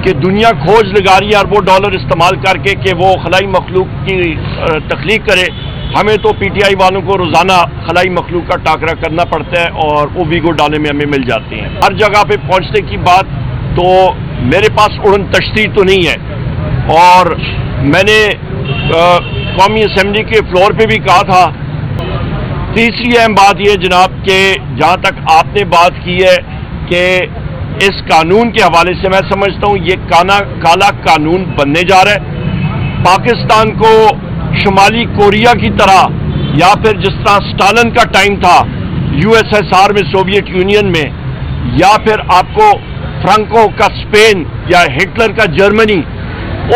کہ دنیا کھوج لگا رہی ہے اربوں ڈالر استعمال کر کے کہ وہ خلائی مخلوق کی تخلیق کرے. ہمیں تو پی ٹی آئی والوں کو روزانہ خلائی مخلوق کا ٹاکرا کرنا پڑتا ہے اور وہ ویگو ڈالے میں ہمیں مل جاتے ہیں. ہر جگہ پہ پہنچنے کی بات تو میرے پاس اڑن تشتی تو نہیں ہے، اور میں نے قومی اسمبلی کے فلور پہ بھی کہا تھا. تیسری اہم بات یہ جناب کہ جہاں تک آپ نے بات کی ہے کہ اس قانون کے حوالے سے میں سمجھتا ہوں یہ کالا قانون بننے جا رہا ہے. پاکستان کو شمالی کوریا کی طرح یا پھر جس طرح سٹالن کا ٹائم تھا USSR میں، سوویت یونین میں، یا پھر آپ کو فرانکو کا اسپین یا ہٹلر کا جرمنی،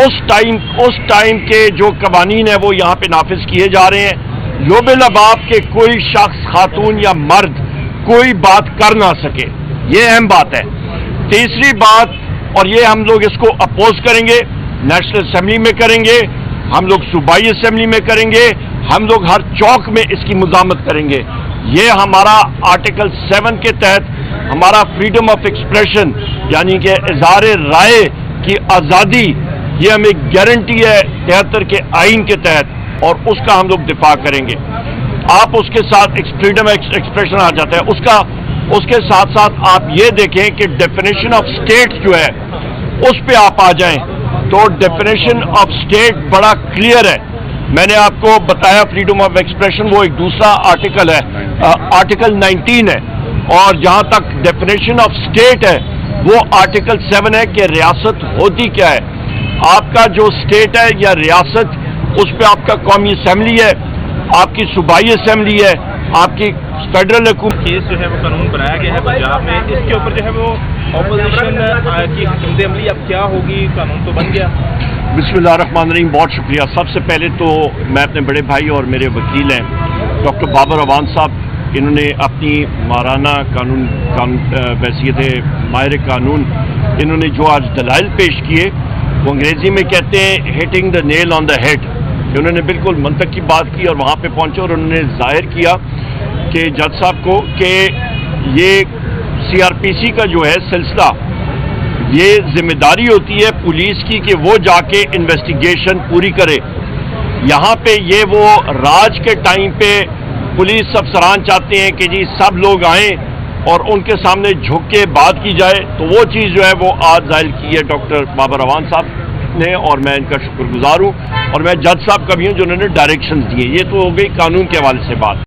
اس ٹائم کے جو قوانین ہیں وہ یہاں پہ نافذ کیے جا رہے ہیں. لوب لباب کے کوئی شخص، خاتون یا مرد کوئی بات کر نہ سکے، یہ اہم بات ہے. تیسری بات، اور یہ ہم لوگ اس کو اپوز کریں گے، نیشنل اسمبلی میں کریں گے، ہم لوگ صوبائی اسمبلی میں کریں گے، ہم لوگ ہر چوک میں اس کی مزاحمت کریں گے. یہ ہمارا آرٹیکل 7 کے تحت ہمارا فریڈم آف ایکسپریشن یعنی کہ اظہار رائے کی آزادی، یہ ہمیں گارنٹی ہے 73 کے آئین کے تحت، اور اس کا ہم لوگ دفاع کریں گے. آپ اس کے ساتھ فریڈم ایکسپریشن آ جاتا ہے، اس کے ساتھ ساتھ آپ یہ دیکھیں کہ ڈیفینیشن آف اسٹیٹ جو ہے اس پہ آپ آ جائیں تو ڈیفینیشن آف اسٹیٹ بڑا کلیئر ہے. میں نے آپ کو بتایا فریڈم آف ایکسپریشن وہ ایک دوسرا آرٹیکل ہے، آرٹیکل 19 ہے، اور جہاں تک ڈیفینیشن آف اسٹیٹ ہے وہ آرٹیکل 7 ہے کہ ریاست ہوتی کیا ہے. آپ کا جو اسٹیٹ ہے یا ریاست، اس پہ آپ کا قومی اسمبلی ہے، آپ کی صوبائی اسمبلی ہے، آپ کی فیڈرل حکومت. کیس جو ہے وہ قانون بنایا گیا ہے پنجاب میں، اس کے اوپر جو ہے وہ اپوزیشن کی حکمت عملی اب کیا ہوگی؟ قانون تو بن گیا. بسم اللہ الرحمن الرحیم. بہت شکریہ. سب سے پہلے تو میں اپنے بڑے بھائی اور میرے وکیل ہیں ڈاکٹر بابر اعوان صاحب، انہوں نے اپنی ماہرانہ قانون بحیثیت ماہر قانون انہوں نے جو آج دلائل پیش کیے وہ انگریزی میں کہتے ہیں hitting the Nile on the head. انہوں نے بالکل منطق کی بات کی اور وہاں پہ پہنچے اور انہوں نے ظاہر کیا کہ جج صاحب کو کہ یہ CRPC کا جو ہے سلسلہ، یہ ذمہ داری ہوتی ہے پولیس کی کہ وہ جا کے انویسٹیگیشن پوری کرے. یہاں پہ یہ وہ راج کے ٹائم پہ پولیس افسران چاہتے ہیں کہ جی سب لوگ آئیں اور ان کے سامنے جھک کے بات کی جائے، تو وہ چیز جو ہے وہ آج ظاہر کی ہے ڈاکٹر بابر اعوان صاحب نے، اور میں ان کا شکر گزار ہوں. اور میں جج صاحب کا بھی ہوں جنہوں نے ڈائریکشنز دیے. یہ تو ہو گئی قانون کے حوالے سے بات.